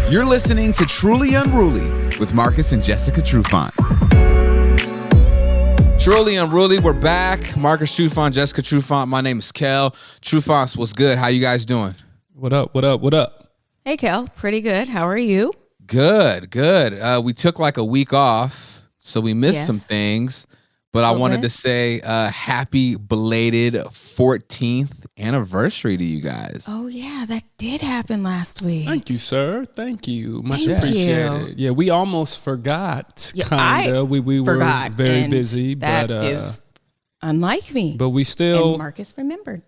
You're listening to Truly Unruly with Marcus and Jessica Trufant. Truly Unruly, we're back. Marcus Trufant, Jessica Trufant. My name is Kel. Trufant, what's good? How you guys doing? What up? What up? What up? Hey, Kel. Pretty good. How are you? Good. We took like a week off, so we missed some things. But I wanted to say happy belated 14th anniversary to you guys. Oh, yeah. That did happen last week. Thank you, sir. Thank you. Much Thank appreciated. you. Yeah, we almost forgot, Yeah, kind of. We were very busy. That is unlike me. But we still and Marcus remembered.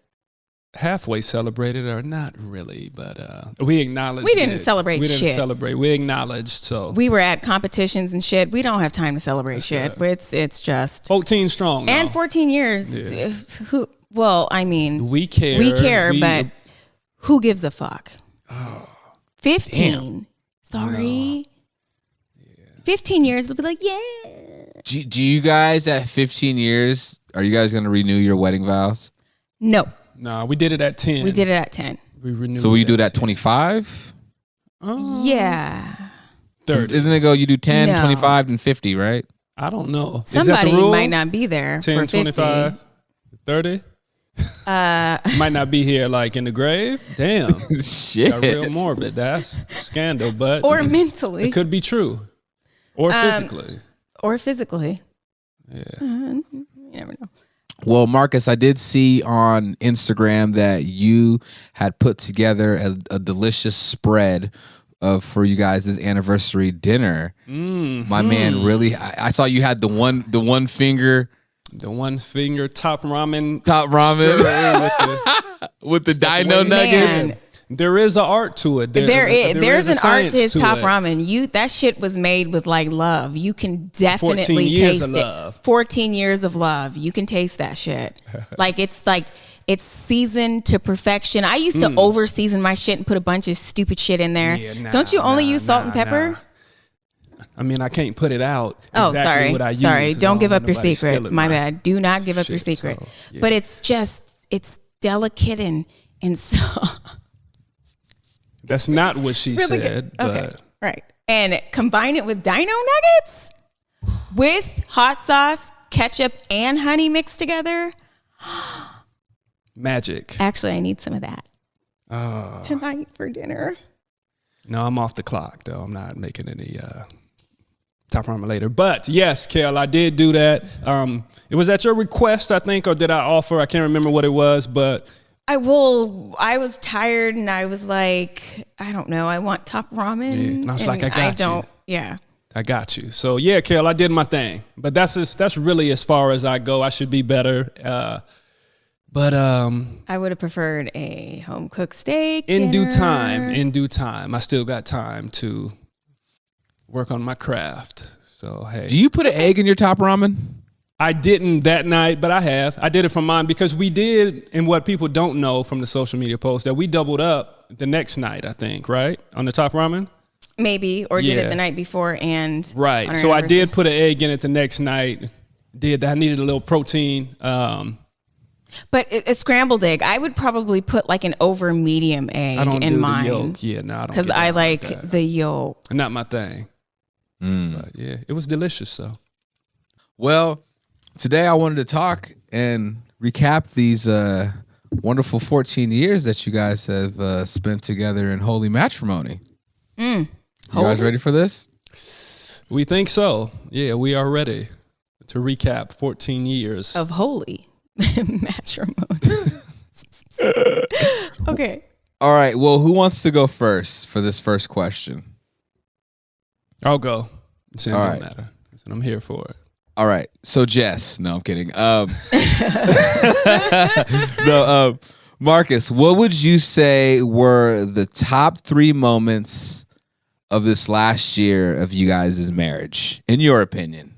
halfway celebrated, or not really, but we acknowledged We didn't celebrate shit. We didn't celebrate. We acknowledged, so. We were at competitions and shit. We don't have time to celebrate shit. It's just 14 strong now. And 14 years. Yeah. We care. But who gives a fuck? Oh, 15. Damn. Sorry. Yeah. 15 years, it'll be like, yeah. Do you guys at 15 years, are you guys going to renew your wedding vows? No. Nah, we did it at 10. We did it at 10. We renewed. So will you do it at 25? Yeah. 30. Isn't it go you do 10, No. 25, and 50, right? I don't know. Somebody Is that the rule? might not be there 10, for 50. 25, 30? Might not be here like in the grave. Damn. Shit. Got real morbid. That's scandal, but Or mentally. it could be true. Or physically. Or physically. Yeah. You never know. Well, Marcus, I did see on Instagram that you had put together a delicious spread for you guys' anniversary dinner. My man, really, I saw you had the one finger. The one finger top ramen. With the dino nugget. Man. There is an art to it. There's a an art to his science top it. ramen. That shit was made with like love. You can definitely 14 years taste of it. love. 14 years of love. You can taste that shit. It's seasoned to perfection. I used to over season my shit and put a bunch of stupid shit in there. Yeah, Don't you only use salt and pepper? Nah. I mean, I can't put it out. Oh, exactly what I use. sorry. Don't give up your Nobody secret. steal it, My man. bad. Do not give up your Shit, secret. so, yeah. But it's delicate and so That's not what she really said. good. Okay, But right. And combine it with dino nuggets with hot sauce, ketchup, and honey mixed together. magic. Actually, I need some of that Oh. tonight for dinner. No, I'm off the clock, though. I'm not making any top ramen later. But yes, Kel, I did do that. It was at your request, I think, or did I offer? I can't remember what it was, but I was tired and I was like, I don't know. I want top ramen. Yeah, and I was like, I got you. Yeah. I got you. So yeah, Kel, I did my thing. But that's really as far as I go. I should be better. But I would have preferred a home cooked steak. in due dinner. time, I still got time to work on my craft. So hey, Do you put an egg in your top ramen? I didn't that night, but I have. I did it for mine because we did, and what people don't know from the social media post, that we doubled up the next night, I think, right? On the top ramen? Maybe, or did Yeah. it the night before and Right. on our So I anniversary. did put an egg in it the next night. I needed a little protein. But a scrambled egg, I would probably put like an over medium egg I don't in do mine. the yolk. Yeah, no, I don't. Because get I down like that. the yolk. Not my thing. But yeah, it was delicious, though. Well, today I wanted to talk and recap these wonderful 14 years that you guys have spent together in holy matrimony. You guys ready for this? We think so. Yeah, we are ready to recap 14 years. Of holy matrimony. Okay. All right. Well, who wants to go first for this first question? I'll go. It All don't right. matter. I'm here for it. All right. So Jess, no, I'm kidding. Marcus, what would you say were the top 3 moments of this last year of you guys' marriage, in your opinion?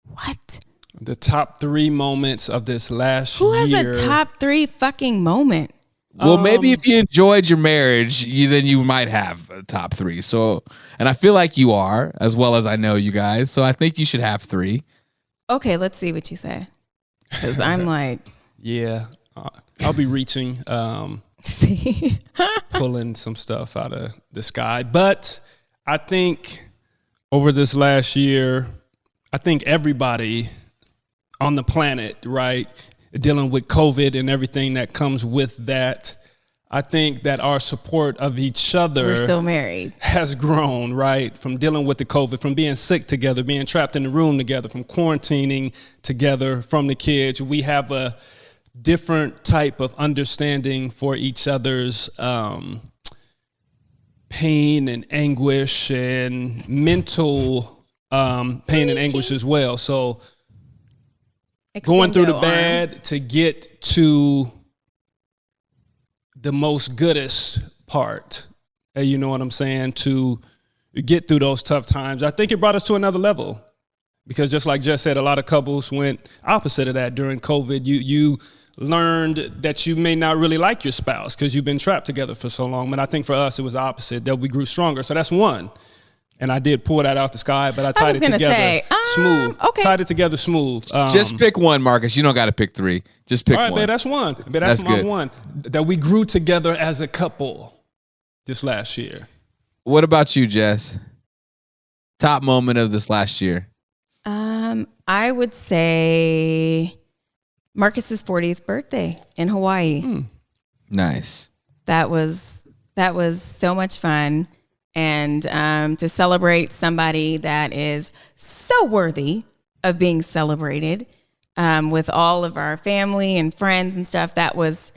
What? The top 3 moments of this last Who has year. a top 3 fucking moment? Well, maybe if you enjoyed your marriage, then you might have a top 3. So, and I feel like you are, as well as I know you guys. So I think you should have 3. Okay, let's see what you say. Because I'm like, Yeah, I'll be reaching. See, pulling some stuff out of the sky. But I think over this last year, I think everybody on the planet, right, dealing with COVID and everything that comes with that, I think that our support of each other we're still married. has grown, right? From dealing with the COVID, from being sick together, being trapped in the room together, from quarantining together, from the kids. We have a different type of understanding for each other's pain and anguish and mental pain and anguish as well. So going through the bad to get to the most goodest part, you know what I'm saying, to get through those tough times. I think it brought us to another level because just like Jess said, a lot of couples went opposite of that during COVID. You learned that you may not really like your spouse because you've been trapped together for so long. But I think for us, it was the opposite, that we grew stronger. So that's one. And I did pull that out the sky, but I tied it together smooth. Okay. Tied it together smooth. Just pick one, Marcus. You don't got to pick three. Just pick all right, one. Man, that's one. Man, that's my good. one. That we grew together as a couple this last year. What about you, Jess? Top moment of this last year? I would say Marcus's 40th birthday in Hawaii. Nice. That was so much fun. And to celebrate somebody that is so worthy of being celebrated with all of our family and friends and stuff, that was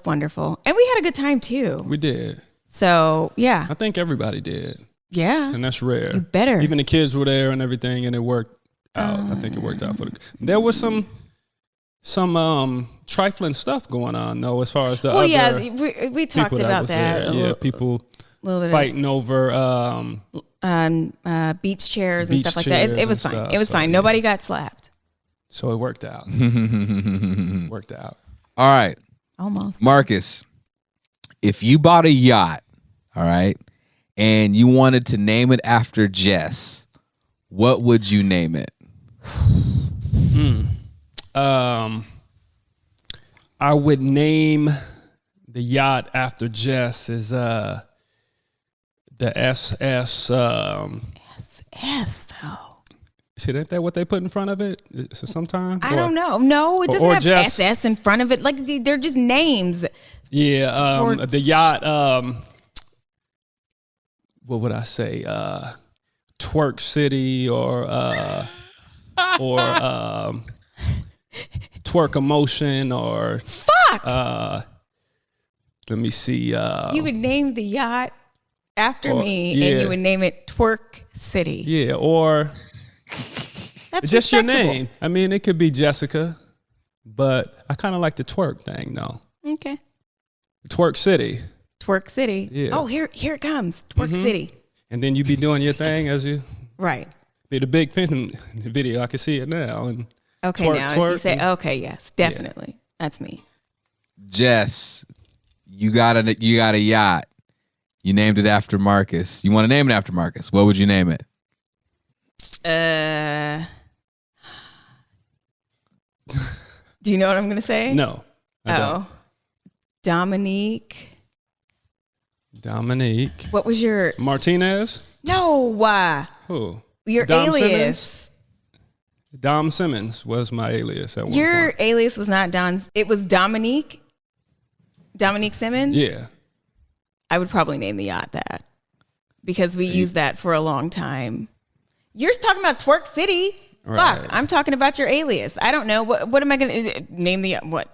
wonderful. And we had a good time too. We did. So, yeah. I think everybody did. Yeah. And that's rare. You better. Even the kids were there and everything, and it worked out. I think it worked out for the. There was some trifling stuff going on though, as far as the other. Yeah, we talked about that. Yeah, people bit fighting over beach chairs and stuff like that. It was fine. It was fine. Yeah. Nobody got slapped. So it worked out. Worked out. All right. Almost. Marcus, if you bought a yacht, all right, and you wanted to name it after Jess, what would you name it? I would name the yacht after Jess is the SS. SS though. Shit, ain't that what they put in front of it? Sometime I don't know. No, it doesn't have Jess. SS in front of it. Like they're just names. Yeah, the yacht. What would I say? Twerk City or Twerk Emotion or fuck. Let me see. You would name the yacht after me, yeah. and you would name it Twerk City. Yeah, or that's just your respectable. name. I mean, it could be Jessica, but I kind of like the twerk thing, though. Okay. Twerk City. Twerk City. Yeah. Oh, here it comes. Twerk City. And then you be doing your thing as you Right. be the big pin video. I can see it now. And Okay, twerk, now if twerk, you say, okay, yes, definitely. That's me. Jess, you got a yacht. You named it after Marcus. You want to name it after Marcus. What would you name it? Do you know what I'm going to say? No. I don't. Dominique. What was your... Martinez? No. Who? Your Dom alias. Simmons? Dom Simmons was my alias at one Your point. alias was not Don's. It was Dominique. Dominique Simmons? Yeah. I would probably name the yacht that. Because we used that for a long time. You're talking about Twerk City. Right. Fuck, I'm talking about your alias. I don't know. What am I going to name the, what?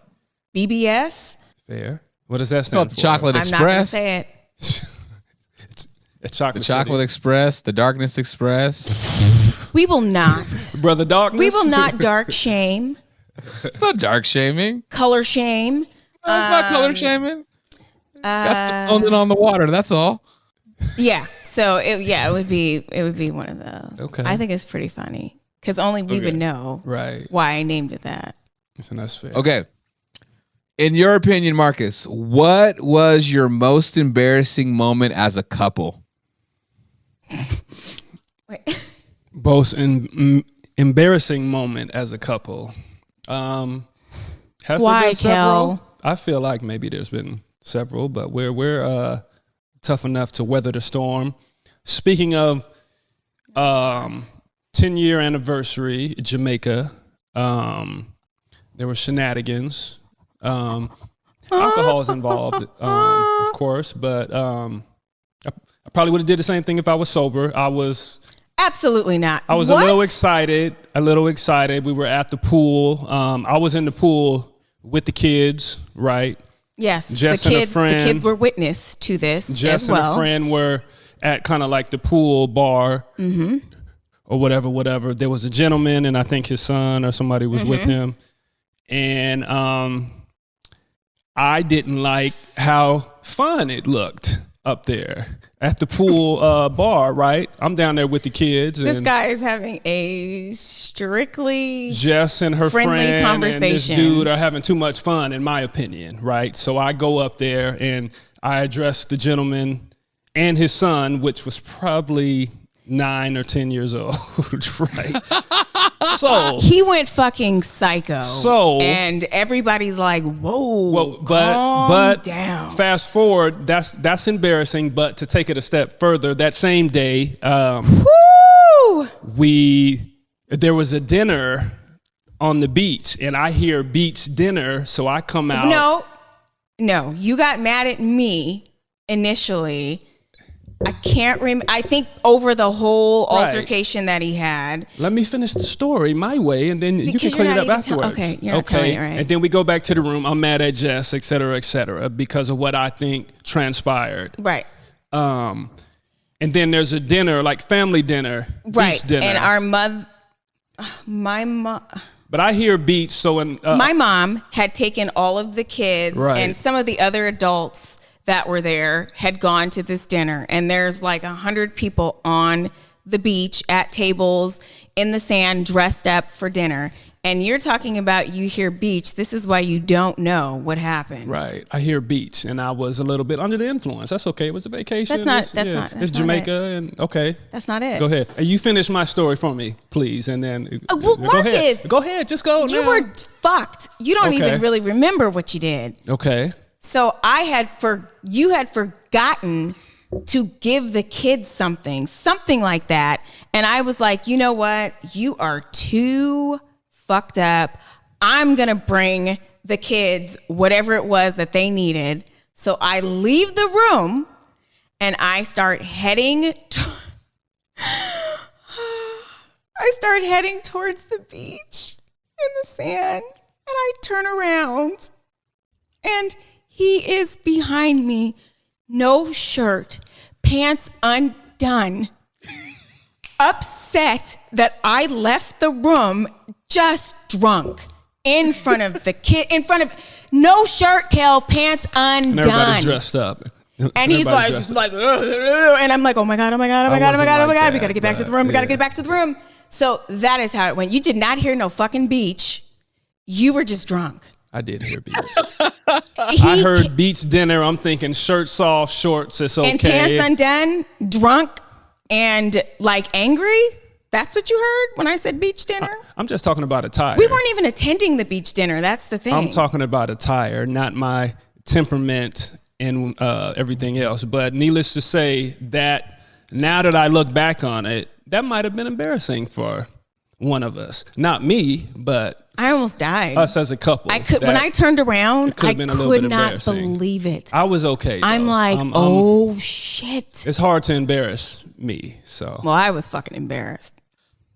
BBS? Fair. What does that It's called stand the for? Chocolate I'm not going to Express. say it. It's Chocolate The Chocolate City. Express. The Darkness Express. We will not. Brother Darkness? We will not dark shame, It's not dark shaming. color shame. No, it's not color shaming. That's the on the water. That's all. Yeah. So it would be one of those. Okay. I think it's pretty funny because only we would know Right. why I named it that. So that's fair. Okay. In your opinion, Marcus, what was your most embarrassing moment as a couple? Wait. Most embarrassing moment as a couple. Has Why, there been several? Kel? I feel like maybe there's been several, but we're tough enough to weather the storm. Speaking of 10-year anniversary, Jamaica, there were shenanigans. Alcohol is involved, of course, but I probably would have did the same thing if I was sober. Absolutely not. I was a little excited. We were at the pool. I was in the pool with the kids, right? Yes, Jess the and a friend. The kids were witness to this Jess as well. and a friend were at kind of like the pool bar or whatever. There was a gentleman, and I think his son or somebody was with him. And I didn't like how fun it looked up there at the pool bar, right? I'm down there with the kids. This guy is having a strictly Jess and her friendly friend conversation. And this dude are having too much fun, in my opinion, right? So I go up there and I address the gentleman and his son, which was probably 9 or 10 years old, right? So he went fucking psycho. So and everybody's like, "Whoa, but down." Fast forward, that's embarrassing. But to take it a step further, that same day, there was a dinner on the beach, and I hear beach dinner, so I come out. No, you got mad at me initially. I can't remember. I think over the whole altercation that he had. Let me finish the story my way, and then you can clean it up afterwards. You're not telling it right. And then we go back to the room. I'm mad at Jess, et cetera, because of what I think transpired. Right. And then there's a dinner, like family dinner, right? Beach dinner. And my mom. But I hear beach, so my mom had taken all of the kids and some of the other adults that were there had gone to this dinner, and there's like 100 people on the beach at tables in the sand dressed up for dinner. And you're talking about you hear beach. This is why you don't know what happened. Right. I hear beach, and I was a little bit under the influence. That's okay. It was a vacation. That's it's Jamaica, and okay. That's not it. Go ahead. And you finish my story for me, please, and then well, Marcus, go ahead. Just go. You were fucked. You don't even really remember what you did. Okay. So you had forgotten to give the kids something like that. And I was like, you know what? You are too fucked up. I'm going to bring the kids whatever it was that they needed. So I leave the room and I start heading towards the beach in the sand. And I turn around and he is behind me, no shirt, pants undone, upset that I left the room just drunk in front of the kid, no shirt, Kel, pants undone. And everybody's dressed up. And he's like, and I'm like, oh my God. We gotta get back to the room. So that is how it went. You did not hear no fucking beach. You were just drunk. I did hear beach. I heard beach dinner. I'm thinking shirts off, shorts, it's okay. And pants undone, drunk, and like angry. That's what you heard when I said beach dinner? I'm just talking about attire. We weren't even attending the beach dinner. That's the thing. I'm talking about attire, not my temperament and everything else. But needless to say that now that I look back on it, that might have been embarrassing for one of us. Not me, but I almost died. Us as a couple. When I turned around, I could not believe it. I was okay. I'm though. like, oh shit. It's hard to embarrass me. So. Well, I was fucking embarrassed.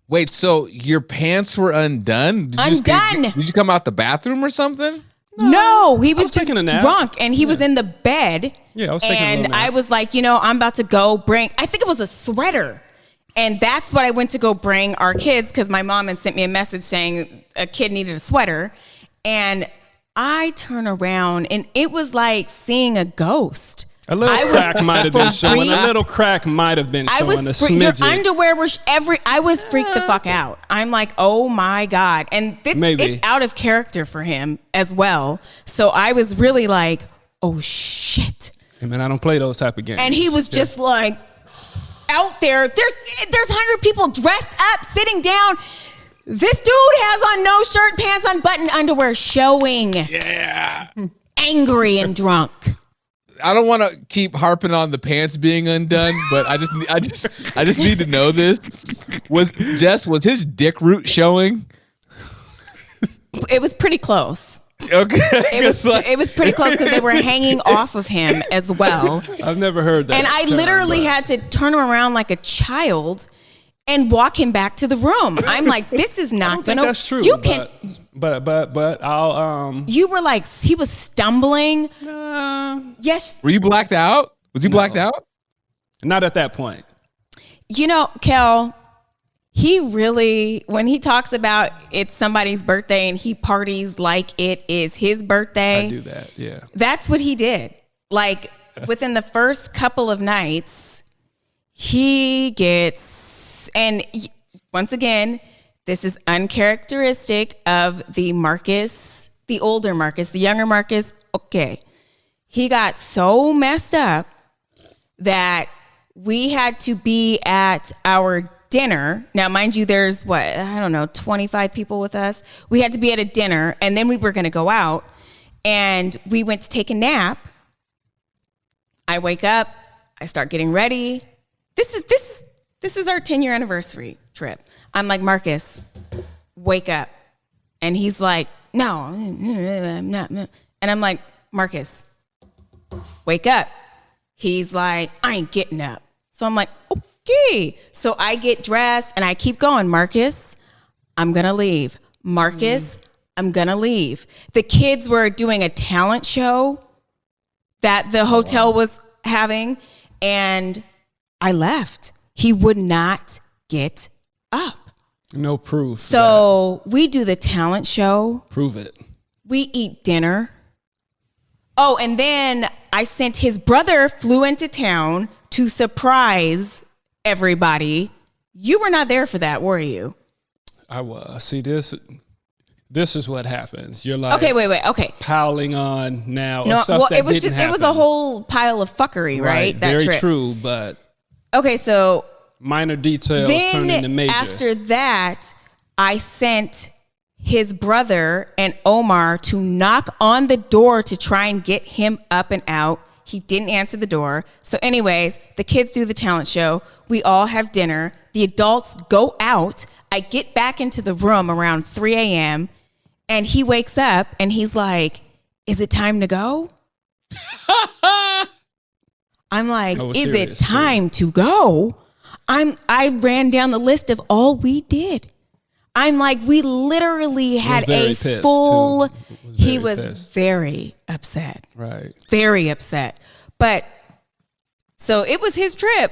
Wait, so your pants were undone? Did you come out the bathroom or something? No, he was just taking a nap. drunk, and he was in the bed. Yeah, I was taking a little nap. I was like, I'm about to go bring, I think it was a sweater. And that's what I went to go bring our kids, because my mom had sent me a message saying a kid needed a sweater. And I turn around, and it was like seeing a ghost. A little crack might have been showing. A little crack might have been showing. A smidgen. Your underwear was I was freaked the fuck out. I'm like, oh my God. And it's out of character for him as well. So I was really like, oh shit. Hey man, I don't play those type of games. And he was just like out there. There's 100 people dressed up, sitting down. This dude has on no shirt, pants, unbuttoned underwear, showing. Yeah. Angry and drunk. I don't want to keep harping on the pants being undone, but I just need to know this. Was his dick root showing? It was pretty close. Okay. It was pretty close because they were hanging off of him as well. I've never heard that. And I literally had to turn him around like a child and walk him back to the room. I'm like, this is not gonna. That's true. You can. But I'll. You were like, he was stumbling. Yes. Were you blacked out? Was he blacked out? Not at that point. You know, Kel, he really, when he talks about it's somebody's birthday and he parties like it is his birthday. I do that, yeah. That's what he did. Like within the first couple of nights, he gets, and once again, this is uncharacteristic of the Marcus, the older Marcus, the younger Marcus. Okay. He got so messed up that we had to be at our dinner. Now, mind you, there's 25 people with us. We had to be at a dinner and then we were going to go out and we went to take a nap. I wake up, I start getting ready. This is our 10-year anniversary trip. I'm like, Marcus, wake up. And he's like, no, I'm not. And I'm like, Marcus, wake up. He's like, I ain't getting up. So I'm like, okay. So I get dressed and I keep going. Marcus, I'm going to leave. Marcus, I'm going to leave. The kids were doing a talent show that the hotel was having, and I left. He would not get up. No proof. So we do the talent show. Prove it. We eat dinner. Oh, and then I sent his brother flew into town to surprise everybody. You were not there for that, were you? I was. See, this is what happens. You're like, okay, wait. Okay, piling on now. No, stuff well, that it was didn't just happen. it was a whole pile of fuckery, right? That Very trip. true, but okay, so minor details turn into major. After that, I sent his brother and Omar to knock on the door to try and get him up and out. He didn't answer the door. So anyways, the kids do the talent show. We all have dinner. The adults go out. I get back into the room around 3 a.m. and he wakes up and he's like, is it time to go? I'm like, is it time to go? I ran down the list of all we did. I'm like, we literally had a full, he was very upset. Right. Very upset. But so it was his trip.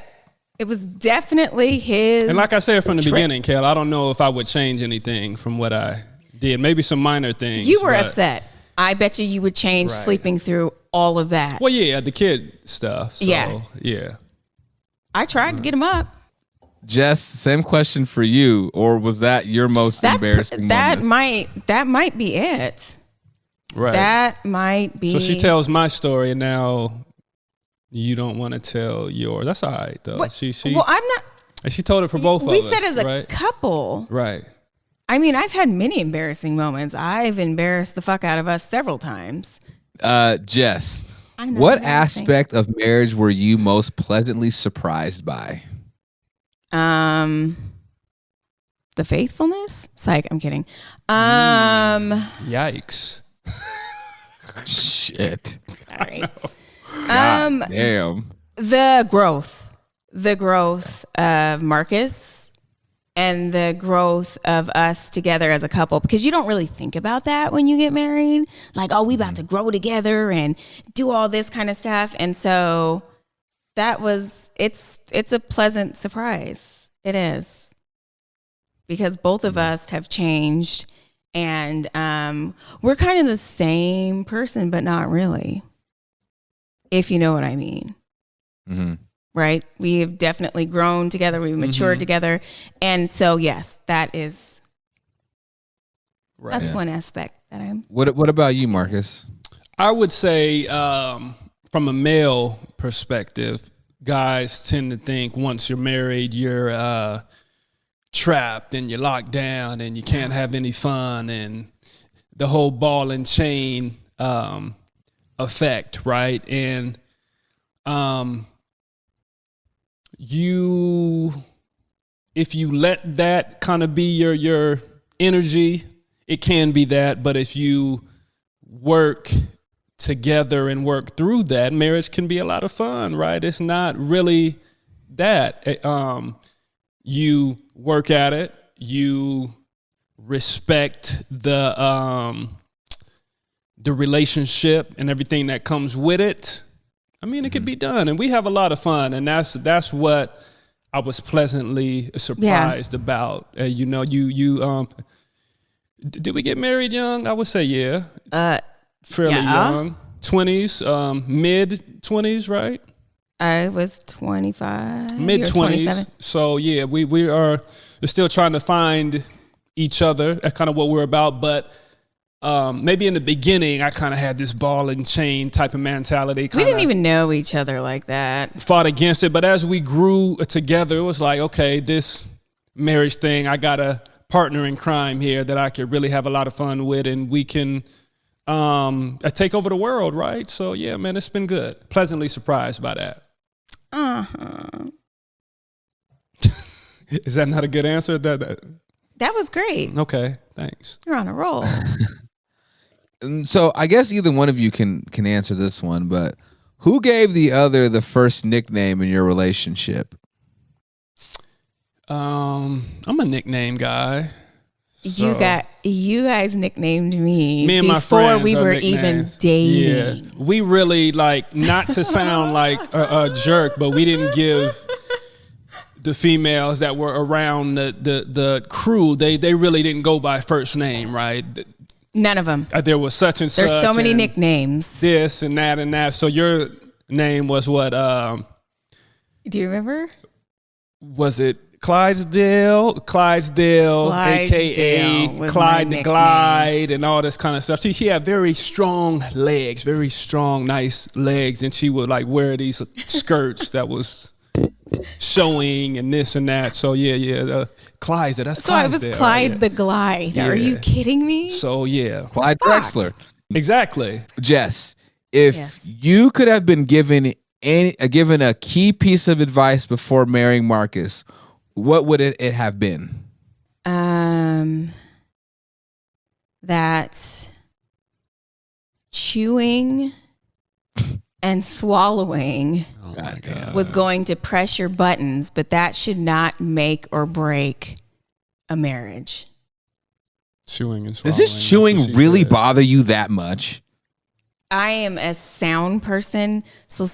It was definitely his. And like I said from the beginning, Kel, I don't know if I would change anything from what I did. Maybe some minor things. You were upset. I bet you would change sleeping through all of that. Well, yeah, the kid stuff. So, yeah. I tried to get him up. Jess, same question for you, or was that your most embarrassing moment? That might be it. Right. That might be. So she tells my story, and now you don't want to tell yours. That's all right, though. But, She well, I'm not. And she told it for both of us. We said as a couple. Right. I mean, I've had many embarrassing moments. I've embarrassed the fuck out of us several times. Jess, what aspect of marriage were you most pleasantly surprised by? The faithfulness? Psych, I'm kidding. Yikes. Shit. All right. Damn. The growth of Marcus and the growth of us together as a couple, because you don't really think about that when you get married. Like, oh, we about to grow together and do all this kind of stuff. And so it's a pleasant surprise. It is. Because both of us have changed, and we're kind of the same person, but not really, if you know what I mean. Mm-hmm. Right? We have definitely grown together. We've matured together. And so, yes, that's one aspect that I'm. What about you, Marcus? I would say from a male perspective, guys tend to think once you're married, you're trapped and you're locked down and you can't have any fun, and the whole ball and chain effect, right? And if you let that kind of be your energy, it can be that. But if you work together and work through that, marriage can be a lot of fun, right? It's not really that. You work at it, you respect the relationship and everything that comes with it. I mean, it could be done, and we have a lot of fun, and that's what I was pleasantly surprised about. You did we get married young? I would say yeah. Fairly young, 20s, mid 20s, right? I was 25, mid 20s. So yeah, we're still trying to find each other. That's kind of what we're about, but. Maybe in the beginning, I kind of had this ball and chain type of mentality. We didn't even know each other like that. Fought against it. But as we grew together, it was like, okay, this marriage thing, I got a partner in crime here that I could really have a lot of fun with. And we can take over the world, right? So, yeah, man, it's been good. Pleasantly surprised by that. Uh-huh. Is that not a good answer? That was great. Okay, thanks. You're on a roll. So I guess either one of you can answer this one, but who gave the other the first nickname in your relationship? I'm a nickname guy. So. You guys nicknamed me and my before friends we were even dating. Yeah, we really not to sound like a jerk, but we didn't give the females that were around the crew. They really didn't go by first name, right? None of them. There was such and such. There's so many nicknames. This and that and that. So your name was what? Do you remember? Was it Clydesdale, a.k.a. Clyde the Glide, and all this kind of stuff. She had very strong legs, very strong, nice legs, and she would like wear these skirts that was showing and this and that. So Clydesdale. That's so Clydesdale. I was Clyde the Glide. Yeah. Are you kidding me? So yeah, Clyde Drexler. Exactly. Jess, if you could have been given a key piece of advice before marrying Marcus, what would it have been? That chewing and swallowing was going to press your buttons, but that should not make or break a marriage. Chewing and swallowing. Does this chewing really bother you that much? I am a sound person, so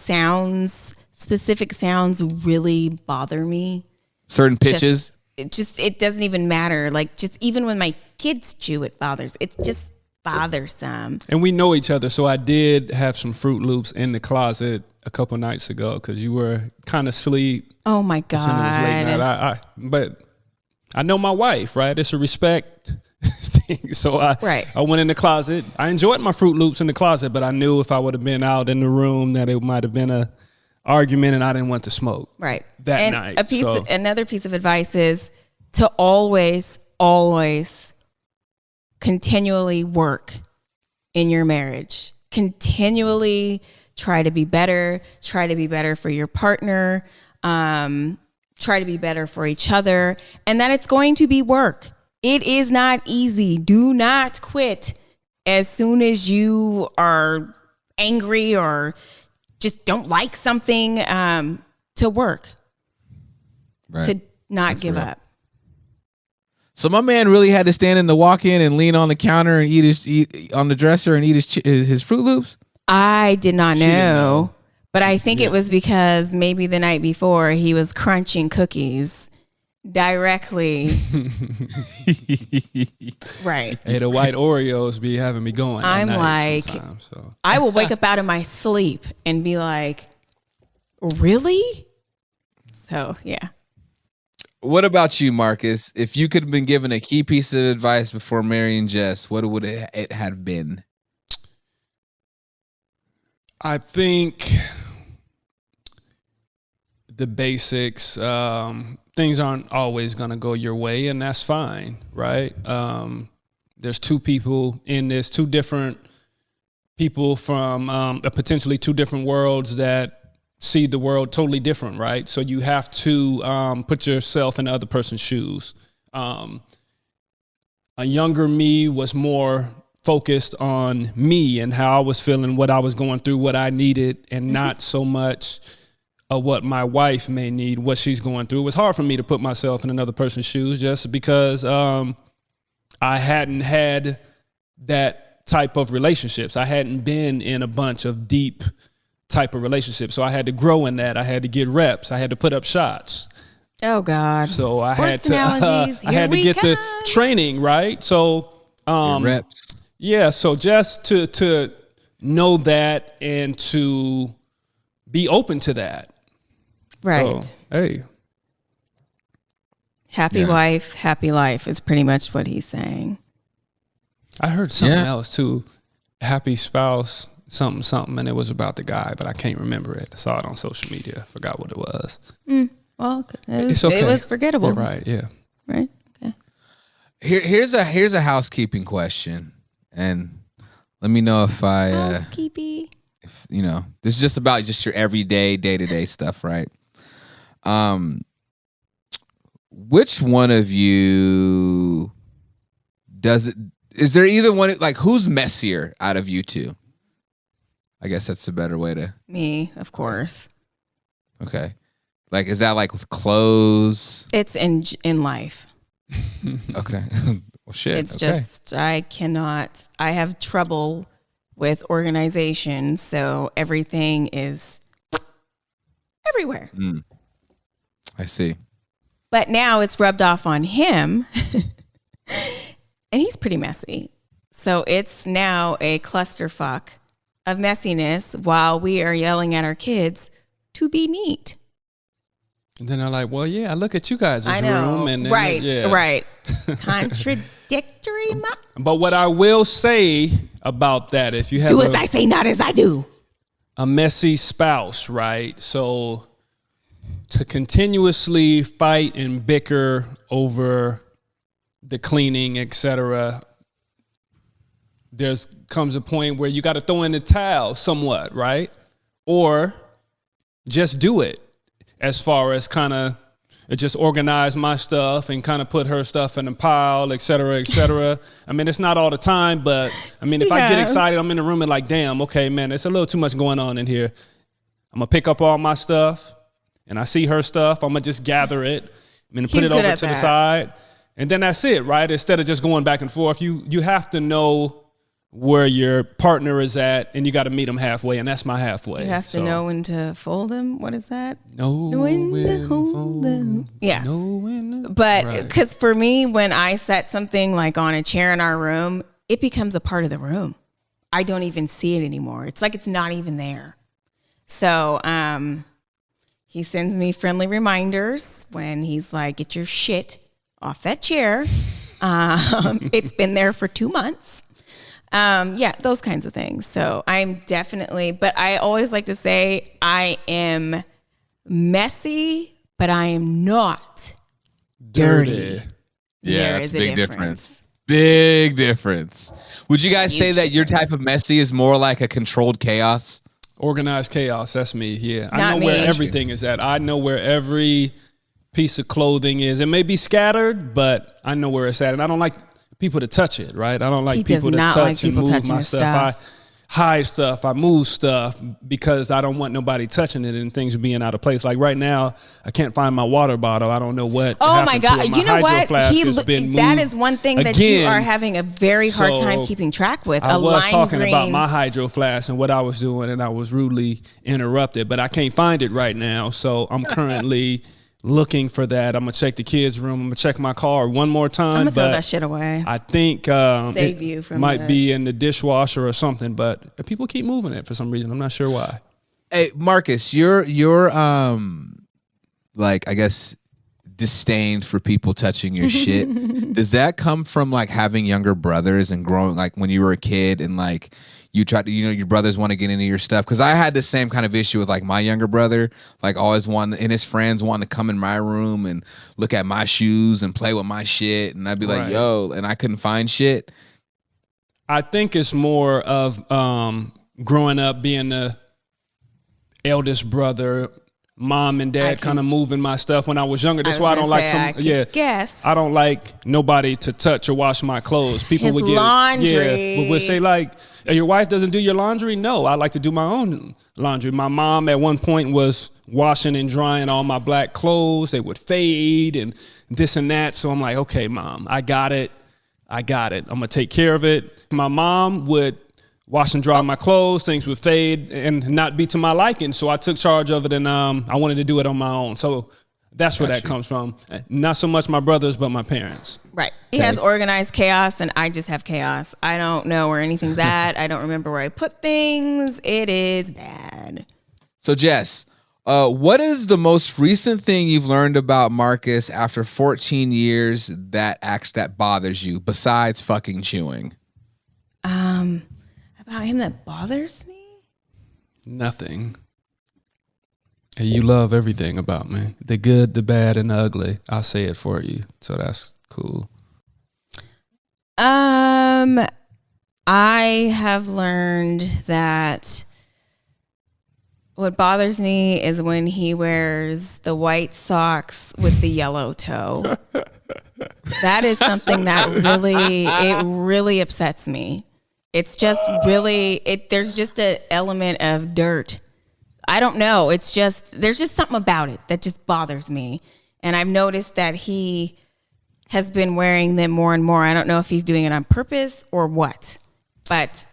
specific sounds really bother me. Certain pitches? It doesn't even matter. Like, just even when my kids chew, it bothers. It's just bothersome. And we know each other, so I did have some Fruit Loops in the closet a couple nights ago because you were kind of asleep. Oh my God! But I know my wife, right? It's a respect thing. So I went in the closet. I enjoyed my Fruit Loops in the closet, but I knew if I would have been out in the room that it might have been a argument, and I didn't want to smoke. Right. That night. Another piece of advice is to always continually work in your marriage. Continually try to be better. Try to be better for your partner. Try to be better for each other. And that it's going to be work. It is not easy. Do not quit as soon as you are angry or just don't like something, to work, to not give up. So my man really had to stand in the walk-in and lean on the counter and eat on the dresser and eat his Fruit Loops? I did not know, but I think it was because maybe the night before he was crunching cookies directly. Right. Hey, the white Oreos be having me going. I'm like, I will wake up out of my sleep and be like, really? So, yeah. What about you, Marcus? If you could have been given a key piece of advice before marrying Jess, what would it have been? I think the basics, things aren't always going to go your way, and that's fine, right? There's two people in this, two different people from potentially two different worlds that see the world totally different, right? So you have to put yourself in the other person's shoes. A younger me was more focused on me and how I was feeling, what I was going through, what I needed, and not so much of what my wife may need, what she's going through. It was hard for me to put myself in another person's shoes just because I hadn't had that type of relationships. I hadn't been in a bunch of deep type of relationships. So I had to grow in that. I had to get reps. I had to put up shots. Oh God. So I had Sports to analogies. I had to get the training, right? So reps. yeah, so just to know that and to be open to that. Right. So, hey. Happy wife, happy life is pretty much what he's saying. I heard something else too. Happy spouse, something, and it was about the guy, but I can't remember it. I saw it on social media. Forgot what it was. Well, It's okay. It was forgettable. You're right. Yeah. Right. Okay. Here's a housekeeping question, and let me know if Housekeeping. if this is just about just your everyday, day-to-day stuff, right? Which one of you does it? Is there either one, like, who's messier out of you two? I guess that's a better way to. Me, of course. Okay. Like, is that like with clothes? It's in life. Okay. Well, shit. It's okay. just, I have trouble with organization. So everything is everywhere. I see. But now it's rubbed off on him. And he's pretty messy. So it's now a clusterfuck of messiness while we are yelling at our kids to be neat. And then they're like, well, yeah, I look at you guys' I know. room. And right. yeah. Right. Contradictory. But what I will say about that, if you have Do as I say, not as I do. a messy spouse, right? So to continuously fight and bicker over the cleaning, etc., there's comes a point where you got to throw in the towel somewhat, right? Or just do it, as far as kind of just organize my stuff and kind of put her stuff in a pile, et cetera, et cetera. I mean, it's not all the time, but I mean, if I get excited, I'm in the room and like, damn, okay, man, there's a little too much going on in here. I'm gonna pick up all my stuff, and I see her stuff, I'm gonna just gather it. I'm gonna put it over to the side, and then that's it, right? Instead of just going back and forth, you have to know where your partner is at, and you got to meet them halfway, and that's my halfway. You have to know when to fold them. What is that? Know when to hold them. Yeah. Know when to, but because for me, when I set something like on a chair in our room, it becomes a part of the room. I don't even see it anymore. It's like it's not even there. So he sends me friendly reminders when he's like, get your shit off that chair. It's been there for 2 months. Yeah, those kinds of things. So I'm definitely, but I always like to say I am messy, but I am not dirty. Yeah, that's a big difference. Big difference. Would you guys say that your type of messy is more like a controlled chaos? Organized chaos, that's me, yeah. I Not know me. where everything is at. I know where every piece of clothing is. It may be scattered, but I know where it's at. And I don't like people to touch it, right? I don't like people to touch and move my stuff. I hide stuff. I move stuff because I don't want nobody touching it and things being out of place. Like right now, I can't find my water bottle. I don't know what. Oh my God! To it. My you know what? That is one thing that you are having a very hard time keeping track with. I was talking about my hydro flask and what I was doing, and I was rudely interrupted. But I can't find it right now, so I'm currently looking for that. I'm gonna check the kids' room. I'm gonna check my car one more time. I'm gonna throw that shit away. I think save you from might be in the dishwasher or something, but people keep moving it for some reason. I'm not sure why. Hey, Marcus, you're like, I guess, disdain for people touching your shit. Does that come from like having younger brothers and growing, like when you were a kid and like you try to, your brothers want to get into your stuff? Because I had the same kind of issue with like my younger brother, like always wanting, and his friends wanting to come in my room and look at my shoes and play with my shit, and I'd be like, yo, and I couldn't find shit. I think it's more of growing up being the eldest brother, mom and dad kind of moving my stuff when I was younger. That's why I don't like guess. I don't like nobody to touch or wash my clothes. People would get laundry. would say like, your wife doesn't do your laundry? No, I like to do my own laundry. My mom at one point was washing and drying all my black clothes. They would fade and this and that. So I'm like, okay, Mom, I got it. I'm gonna take care of it. My mom would wash and dry my clothes, things would fade and not be to my liking. So I took charge of it and I wanted to do it on my own. So that's where that comes from. Not so much my brothers, but my parents. Right. He has organized chaos and I just have chaos. I don't know where anything's at. I don't remember where I put things. It is bad. So Jess, what is the most recent thing you've learned about Marcus after 14 years that bothers you besides fucking chewing? About him that bothers me? Nothing. Hey, you love everything about me. The good, the bad, and the ugly. I'll say it for you. So that's cool. I have learned that what bothers me is when he wears the white socks with the yellow toe. That is something that really upsets me. It's just there's just an element of dirt. I don't know. There's just something about it that just bothers me. And I've noticed that he has been wearing them more and more. I don't know if he's doing it on purpose or what, but.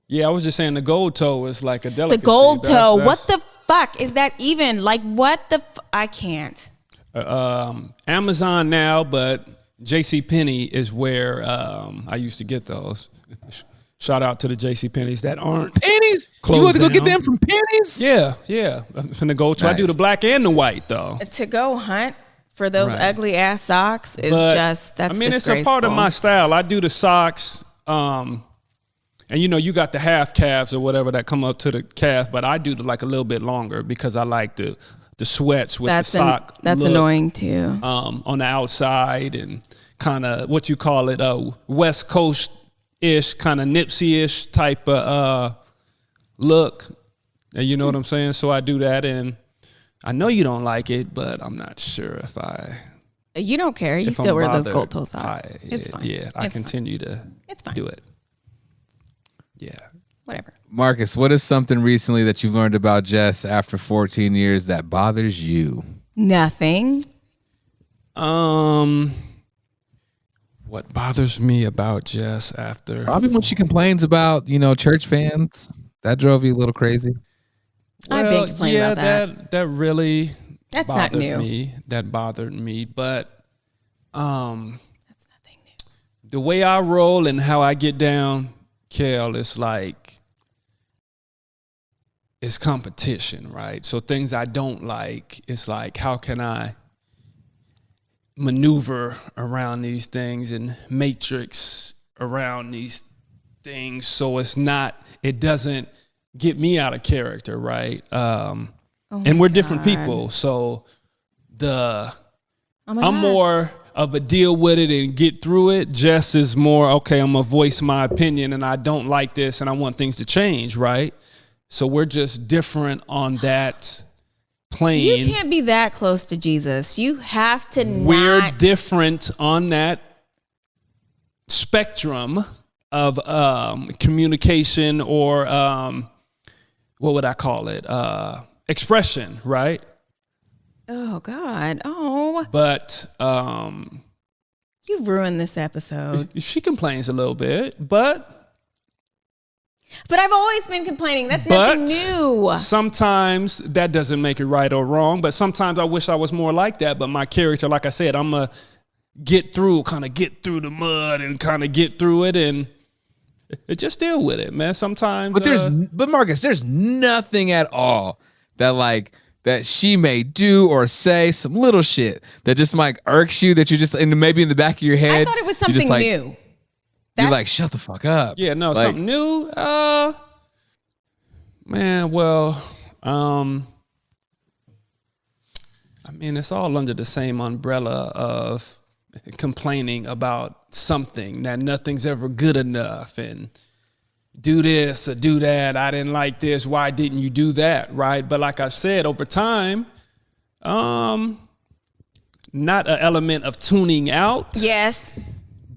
Yeah, I was just saying the gold toe is like a delicacy. The gold toe. What the fuck is that even? Like what the I can't. Amazon now, but JCPenney is where I used to get those. Shout out to the JCPenney's that aren't pennies. You want to go get them from pennies? Yeah. From the gold toe. Nice. I do the black and the white though. To go hunt for those ugly ass socks is that's disgraceful. It's a part of my style. I do the socks, and you got the half calves or whatever that come up to the calf, but I do like a little bit longer because I like the sweats with the sock. That's look, annoying too. On the outside and kind of what you call it, West Coast ish, kind of Nipsey-ish type of look. And you know what I'm saying? So I do that, and I know you don't like it, but I'm not sure if I. You don't care. You still wear those gold toe socks. It's fine. Yeah, I continue to do it. Yeah. Whatever. Marcus, what is something recently that you've learned about Jess after 14 years that bothers you? Nothing. What bothers me about Jess after? Probably when she complains about, church fans. That drove you a little crazy. Well, I've been complaining about that. That really That's not new. Me. That bothered me, but that's nothing new. The way I roll and how I get down, Kel, it's like it's competition, right? So things I don't like, it's like how can I maneuver around these things and matrix around these things so it doesn't get me out of character, right? And we're different people, so I'm more of a deal with it and get through it. Jess is more, okay, I'm gonna voice my opinion and I don't like this and I want things to change, right? So we're just different on that plane. You can't be that close to Jesus. You have to We're different on that spectrum of communication or what would I call it? Expression, right? Oh God. Oh. But you've ruined this episode. She complains a little bit, but I've always been complaining. That's nothing new. Sometimes that doesn't make it right or wrong, but sometimes I wish I was more like that. But my character, like I said, I'm going to get through the mud and kind of get through it and just deal with it, man. Sometimes. But Marcus, there's nothing at all that she may do or say, some little shit that just irks you, that you just, and maybe in the back of your head. I thought it was something new. You're like, shut the fuck up. Yeah, no, something new. Man, well, it's all under the same umbrella of complaining about something that nothing's ever good enough and do this or do that. I didn't like this. Why didn't you do that? Right. But like I said, over time, not an element of tuning out. Yes.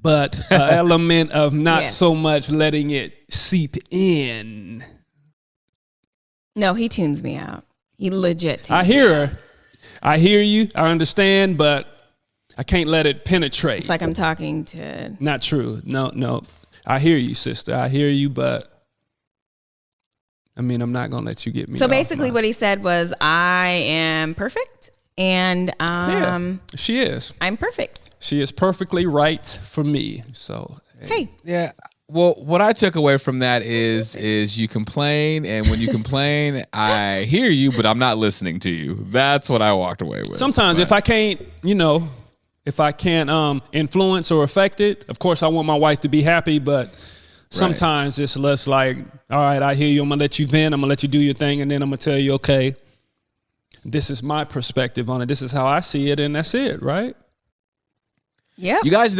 But an element of not Yes. so much letting it seep in. No, he tunes me out. He legit tunes I me hear out. her. I hear you. I understand, but I can't let it penetrate. It's like I'm talking to... Not true. No. I hear you, sister. I hear you, but I mean, I'm not going to let you get me. So basically what he said was, I am perfect and she is. I'm perfect. She is perfectly right for me. So, Hey. Yeah. Well, what I took away from that is you complain, and when you complain, I hear you, but I'm not listening to you. That's what I walked away with. sometimes if I can't, influence or affect it, of course I want my wife to be happy, but sometimes it's less like, all right, I hear you. I'm going to let you vent. I'm going to let you do your thing. And then I'm going to tell you, okay, this is my perspective on it. This is how I see it. And that's it. Right. Yep. You guys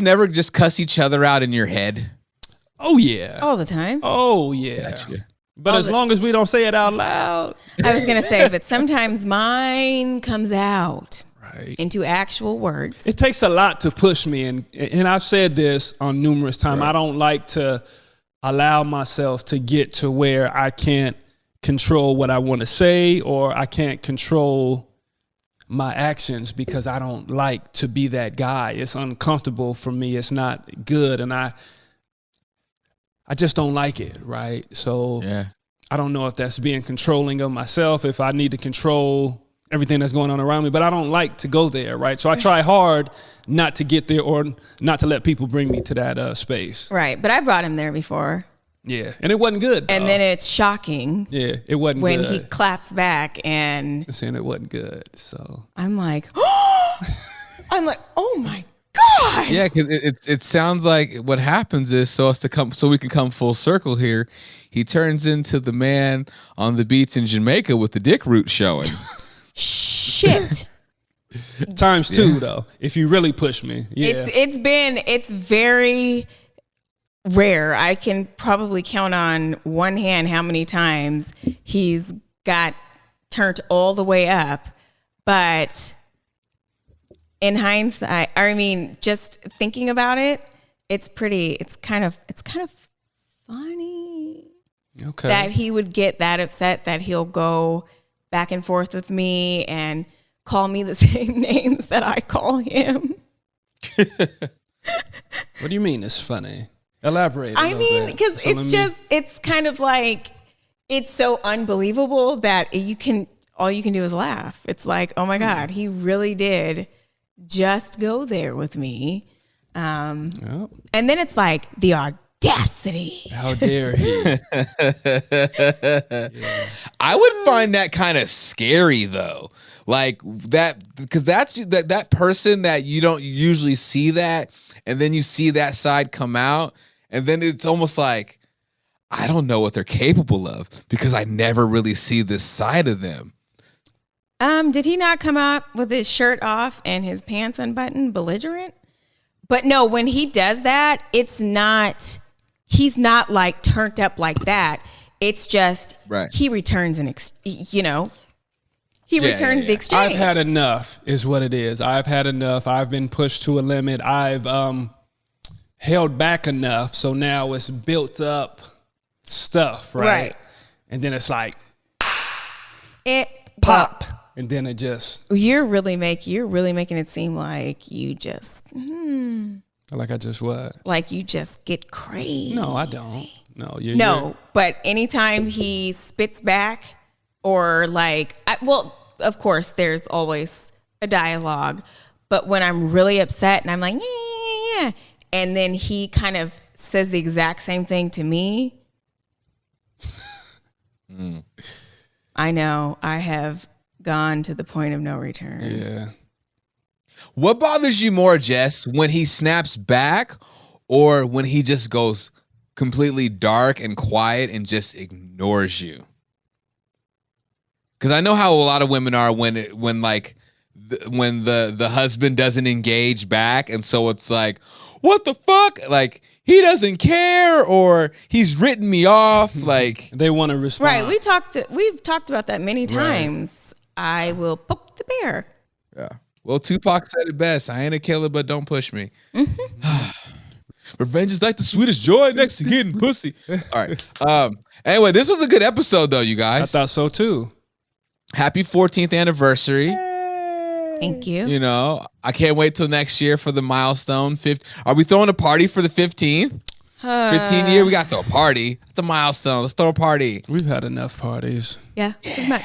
never just cuss each other out in your head. Oh, yeah. All the time. Oh, yeah. Gotcha. But as long as we don't say it out loud. I was going to say, but sometimes mine comes out Right. into actual words. It takes a lot to push me. And I've said this on numerous times. I don't like to allow myself to get to where I can't control what I want to say, or I can't control my actions because I don't like to be that guy. It's uncomfortable for me. It's not good. And I just don't like it. Right. So I don't know if that's being controlling of myself, if I need to control everything that's going on around me, but I don't like to go there. Right. So I try hard not to get there, or not to let people bring me to that space. Right. But I brought him there before. Yeah. And it wasn't good. And then it's shocking. Yeah. It wasn't when good. he claps back, and saying it wasn't good. So I'm like, oh my God. Yeah, because it sounds like what happens is, so we can come full circle here, he turns into the man on the beach in Jamaica with the dick root showing. Shit. Times two, though, if you really push me. Yeah. It's very rare. I can probably count on one hand how many times he's got turned all the way up. But in hindsight, I mean, just thinking about it, it's kind of funny that he would get that upset that he'll go back and forth with me and call me the same names that I call him. What do you mean it's funny? Elaborate. I mean, because it's kind of like, it's so unbelievable that all you can do is laugh. It's like, oh my God, he really did just go there with me. And then it's like the audacity. How dare he? I would find that kind of scary though. Like that, because that's that person that you don't usually see that, and then you see that side come out, and then it's almost like, I don't know what they're capable of because I never really see this side of them. Did he not come out with his shirt off and his pants unbuttoned, belligerent? But no, when he does that, he's not like turned up like that. It's just, he returns the exchange. I've had enough is what it is. I've had enough. I've been pushed to a limit. I've held back enough. So now it's built up stuff, right? And then it's like, it pop. And then it just... You're really making it seem like you just... Like I just what? Like you just get crazy. No, I don't. No, but anytime he spits back or like... of course, there's always a dialogue. But when I'm really upset and I'm like, yeah, and then he kind of says the exact same thing to me, I know I have gone to the point of no return. Yeah. What bothers you more, Jess, when he snaps back or when he just goes completely dark and quiet and just ignores you? Because I know how a lot of women are when the husband doesn't engage back, and so it's like, what the fuck? Like he doesn't care or he's written me off. Like They want to respond. Right. We've talked about that many times. I will poke the bear. yeah. Well, Tupac said it best. I ain't a killer, but don't push me. Revenge is like the sweetest joy next to getting pussy. All right. Anyway, this was a good episode, though, you guys. I thought so too. Happy 14th anniversary. Thank you. You know, I can't wait till next year for the milestone. Are we throwing a party for the 15th? 15 year? We got to throw a party. It's a milestone. Let's throw a party. We've had enough parties. Yeah, pretty much.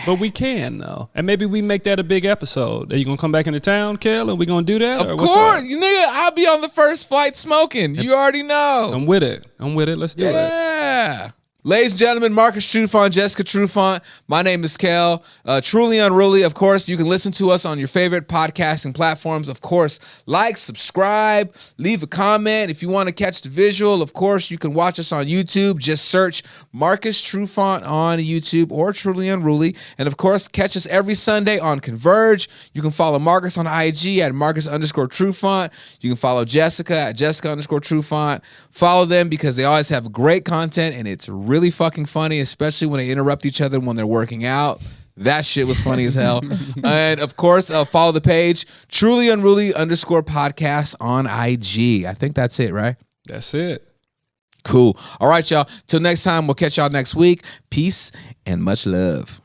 But we can, though. And maybe we make that a big episode. Are you going to come back into town, Kel, and we going to do that? Of course. Nigga, I'll be on the first flight smoking. You already know. I'm with it. Let's do it. Yeah. Ladies and gentlemen, Marcus Trufant, Jessica Trufant. My name is Kel. Truly Unruly. Of course, you can listen to us on your favorite podcasting platforms. Of course, like, subscribe, leave a comment. If you want to catch the visual, of course, you can watch us on YouTube. Just search Marcus Trufant on YouTube or Truly Unruly. And of course, catch us every Sunday on Converge. You can follow Marcus on IG at Marcus_Trufant. You can follow Jessica at Jessica_Trufant. Follow them because they always have great content and it's really fucking funny, especially when they interrupt each other when they're working out. That shit was funny as hell. And of course, follow the page Truly Unruly _podcast on IG. I think that's it, right? That's it. Cool. All right, y'all. Till next time, we'll catch y'all next week. Peace and much love.